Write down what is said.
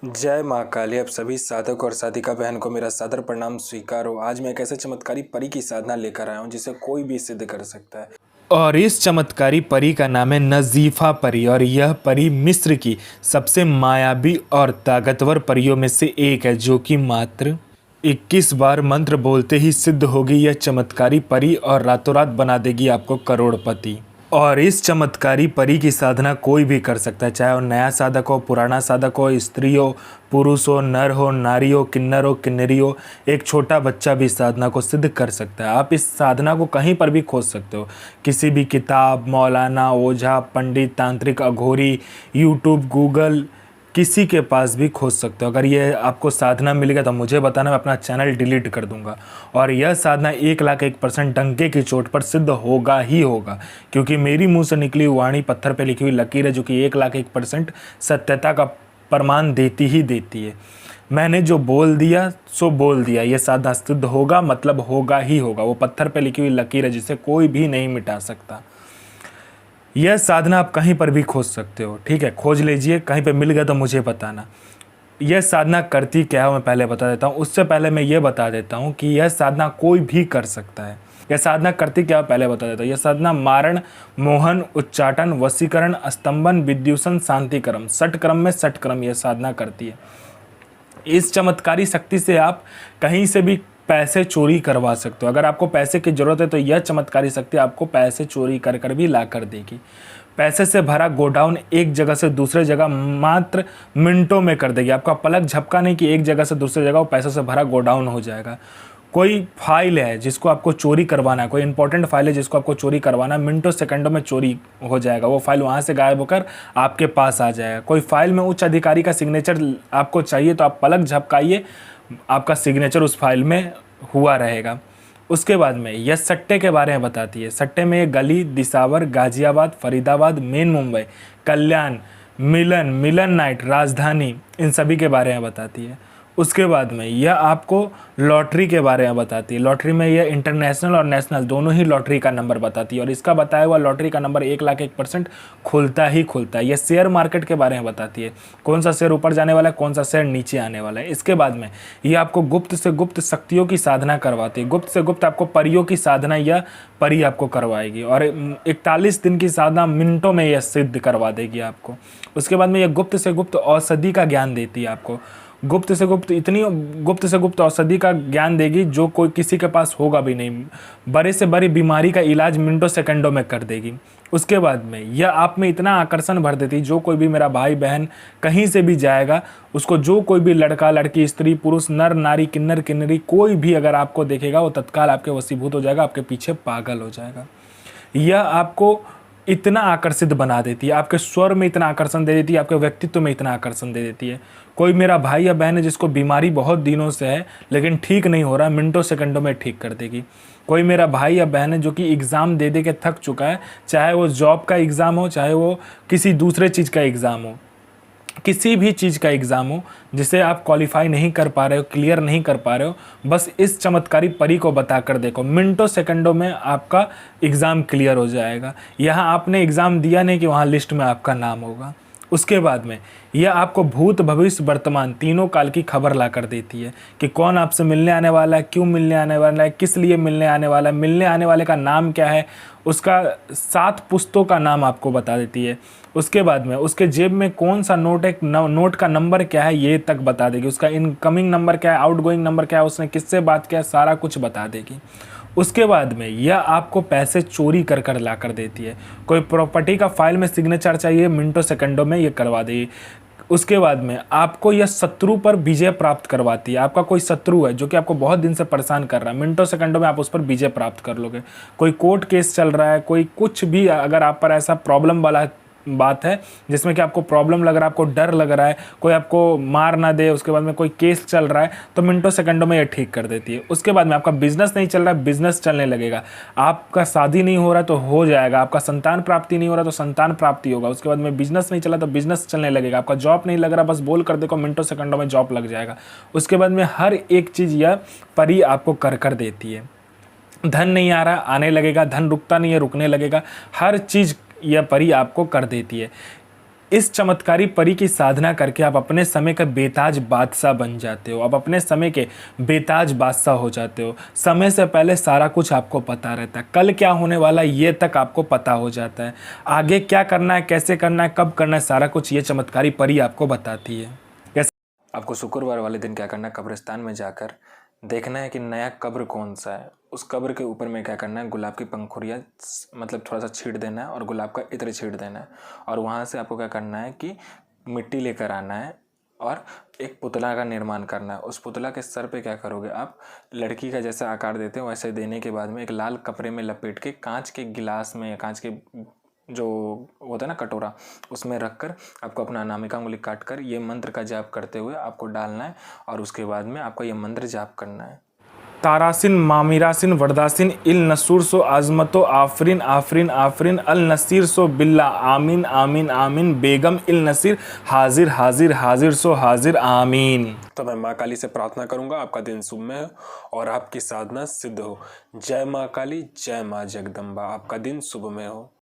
जय माँ काली। अब सभी साधक और साधिका बहन को मेरा सादर प्रणाम स्वीकार हो। आज मैं एक ऐसे चमत्कारी परी की साधना लेकर आया हूँ जिसे कोई भी सिद्ध कर सकता है। और इस चमत्कारी परी का नाम है नजीफा परी और यह परी मिस्र की सबसे मायावी और ताकतवर परियों में से एक है, जो कि मात्र 21 बार मंत्र बोलते ही सिद्ध होगी यह चमत्कारी परी और रातों रात बना देगी आपको करोड़पति। और इस चमत्कारी परी की साधना कोई भी कर सकता है, चाहे वो नया साधक हो, पुराना साधक हो, स्त्री हो, पुरुष हो, नर हो, नारी हो, किन्नर हो, किन्नरी हो, एक छोटा बच्चा भी साधना को सिद्ध कर सकता है। आप इस साधना को कहीं पर भी खोज सकते हो, किसी भी किताब, मौलाना, ओझा, पंडित, तांत्रिक, अघोरी, यूट्यूब, गूगल, किसी के पास भी खोज सकते हो। अगर ये आपको साधना मिल गया तो मुझे बताना, मैं अपना चैनल डिलीट कर दूंगा। और यह साधना 1,01% डंके की चोट पर सिद्ध होगा ही होगा, क्योंकि मेरी मुंह से निकली वाणी पत्थर पे लिखी हुई लकीर है, जो कि 1,01% सत्यता का प्रमाण देती ही देती है। मैंने जो बोल दिया सो बोल दिया, यह साधना सिद्ध होगा मतलब होगा ही होगा। वो पत्थर पे लिखी हुई लकीर है जिसे कोई भी नहीं मिटा सकता। यह साधना आप कहीं पर भी खोज सकते हो, ठीक है, खोज लीजिए, कहीं पे मिल गया तो मुझे बताना। यह साधना करती क्या है मैं पहले बता देता हूँ। उससे पहले मैं ये बता देता हूँ कि यह साधना कोई भी कर सकता है। यह साधना करती क्या है पहले बता देता हूँ। यह साधना मारण, मोहन, उच्चाटन, वशीकरण, स्तंभन, विद्युषण, शांतिक्रम, षटक्रम में षटक्रम यह साधना करती है। इस चमत्कारी शक्ति से आप कहीं से भी पैसे चोरी करवा सकते हो। अगर आपको पैसे की ज़रूरत है तो यह चमत्कारी शक्ति आपको पैसे चोरी कर कर भी ला कर देगी। पैसे से भरा गोडाउन एक जगह से दूसरे जगह मात्र मिनटों में कर देगी। आपका पलक झपका नहीं कि एक जगह से दूसरी जगह वो पैसों से भरा गोडाउन हो जाएगा। कोई फाइल है जिसको आपको चोरी करवाना है, कोई इंपॉर्टेंट फाइल है जिसको आपको चोरी करवाना है, मिनटों सेकंडों में चोरी हो जाएगा। वो फाइल वहाँ से गायब होकर आपके पास आ जाएगा। कोई फाइल में उच्च अधिकारी का सिग्नेचर आपको चाहिए तो आप पलक झपकाइए, आपका सिग्नेचर उस फाइल में हुआ रहेगा। उसके बाद में यह सट्टे के बारे में बताती है। सट्टे में ये गली, दिसावर, गाजियाबाद, फरीदाबाद, मेन मुंबई, कल्याण, मिलन, मिलन नाइट, राजधानी, इन सभी के बारे में बताती है। उसके बाद में यह आपको लॉटरी के बारे में बताती है। लॉटरी में यह इंटरनेशनल और नेशनल दोनों ही लॉटरी का नंबर बताती है, और इसका बताया हुआ लॉटरी का नंबर 1,01% खुलता ही खुलता है। यह शेयर मार्केट के बारे में बताती है, कौन सा शेयर ऊपर जाने वाला है, कौन सा शेयर नीचे आने वाला है। इसके बाद में यह आपको गुप्त से गुप्त शक्तियों की साधना करवाती है। गुप्त से गुप्त आपको परियों की साधना यह परी आपको करवाएगी, और 41 दिन की साधना मिनटों में यह सिद्ध करवा देगी आपको। उसके बाद में यह गुप्त से गुप्त औषधि का ज्ञान देती है आपको। गुप्त से गुप्त इतनी गुप्त से गुप्त औषधि का ज्ञान देगी जो कोई किसी के पास होगा भी नहीं। बड़े से बड़ी बीमारी का इलाज मिनटों सेकंडों में कर देगी। उसके बाद में यह आप में इतना आकर्षण भर देती, जो कोई भी मेरा भाई बहन कहीं से भी जाएगा, उसको जो कोई भी लड़का लड़की, स्त्री पुरुष, नर नारी, किन्नर किन्नरी, कोई भी अगर आपको देखेगा वो तत्काल आपके वशीभूत हो जाएगा, आपके पीछे पागल हो जाएगा। यह आपको इतना आकर्षित बना देती है, आपके स्वर में इतना आकर्षण दे देती है, आपके व्यक्तित्व में इतना आकर्षण दे देती है। कोई मेरा भाई या बहन है जिसको बीमारी बहुत दिनों से है लेकिन ठीक नहीं हो रहा, मिनटों सेकंडों में ठीक कर देगी। कोई मेरा भाई या बहन है जो कि एग्ज़ाम दे दे के थक चुका है, चाहे वो जॉब का एग्ज़ाम हो, चाहे वो किसी दूसरे चीज़ का एग्ज़ाम हो, किसी भी चीज़ का एग्ज़ाम हो जिसे आप क्वालिफाई नहीं कर पा रहे हो, क्लियर नहीं कर पा रहे हो, बस इस चमत्कारी परी को बता कर देखो, मिनटों सेकंडों में आपका एग्ज़ाम क्लियर हो जाएगा। यहाँ आपने एग्ज़ाम दिया नहीं कि वहाँ लिस्ट में आपका नाम होगा। उसके बाद में यह आपको भूत, भविष्य, वर्तमान तीनों काल की खबर ला कर देती है कि कौन आपसे मिलने आने वाला है, क्यों मिलने आने वाला है, किस लिए मिलने आने वाला है, मिलने आने वाले का नाम क्या है, उसका 7 पुस्तों का नाम आपको बता देती है। उसके बाद में उसके जेब में कौन सा नोट है, नोट का नंबर क्या है ये तक बता देगी। उसका इनकमिंग नंबर क्या है, आउटगोइंग नंबर क्या है, उसने किससे बात किया है, सारा कुछ बता देगी। उसके बाद में यह आपको पैसे चोरी कर कर ला कर देती है। कोई प्रॉपर्टी का फाइल में सिग्नेचर चाहिए, मिनटों सेकंडों में ये करवा देगी। उसके बाद में आपको यह शत्रु पर विजय प्राप्त करवाती है। आपका कोई शत्रु है जो कि आपको बहुत दिन से परेशान कर रहा है, मिनटों सेकंडों में आप उस पर विजय प्राप्त कर लोगे। कोई कोर्ट केस चल रहा है, कोई कुछ भी अगर आप पर ऐसा प्रॉब्लम वाला बात है जिसमें कि आपको प्रॉब्लम लग रहा है, आपको डर लग रहा है, कोई आपको मार ना दे, उसके बाद में कोई केस चल रहा है, तो मिनटों सेकंडों में ये ठीक कर देती है। उसके बाद में आपका बिजनेस नहीं चल रहा है, बिजनेस चलने लगेगा। आपका शादी नहीं हो रहा तो हो जाएगा, आपका संतान प्राप्ति नहीं हो रहा तो संतान प्राप्ति होगा। उसके बाद में बिजनेस नहीं चला तो बिजनेस चलने लगेगा। आपका जॉब नहीं लग रहा, बस बोल कर देखो, मिनटों सेकंडों में जॉब लग जाएगा। उसके बाद में हर एक चीज़ यह परी आपको कर कर देती है। धन नहीं आ रहा, आने लगेगा, धन रुकता नहीं है, रुकने लगेगा, हर चीज़ यह परी आपको कर देती है। इस चमत्कारी परी की साधना करके आप अपने समय का बेताज बादशाह बन जाते हो। आप अपने समय के बेताज बादशाह हो जाते हो। समय से पहले सारा कुछ आपको पता रहता है। कल क्या होने वाला है ये तक आपको पता हो जाता है। आगे क्या करना है, कैसे करना है, कब करना है, सारा कुछ ये चमत्कारी परी आपको बताती है। आपको शुक्रवार वाले दिन क्या करना है, कब्रिस्तान में जाकर देखना है कि नया कब्र कौन सा है। उस कब्र के ऊपर में क्या करना है, गुलाब की पंखुड़ियाँ मतलब थोड़ा सा छींट देना है और गुलाब का इत्र छींट देना है। और वहाँ से आपको क्या करना है कि मिट्टी लेकर आना है और एक पुतला का निर्माण करना है। उस पुतला के सर पे क्या करोगे आप, लड़की का जैसा आकार देते हो वैसे देने के बाद में एक लाल कपड़े में लपेट के कांच के गिलास में, कांच के जो होता है ना कटोरा, उसमें रखकर आपको अपना अनामिका उंगली काट कर ये मंत्र का जाप करते हुए आपको डालना है। और उसके बाद में आपको ये मंत्र जाप करना है। तारासिन मामिरासिन वरदासिन इल नसूर सो आजमतो आफरीन आफरीन आफरीन अल नसीर सो बिल्ला आमीन आमीन आमीन बेगम इल नसीर हाजिर हाजिर हाजिर सो हाजिर आमीन। तो मैं माँ काली से प्रार्थना करूंगा आपका दिन शुभ में हो और आपकी साधना सिद्ध हो। जय माँ काली, जय माँ जगदम्बा। आपका दिन शुभ में हो।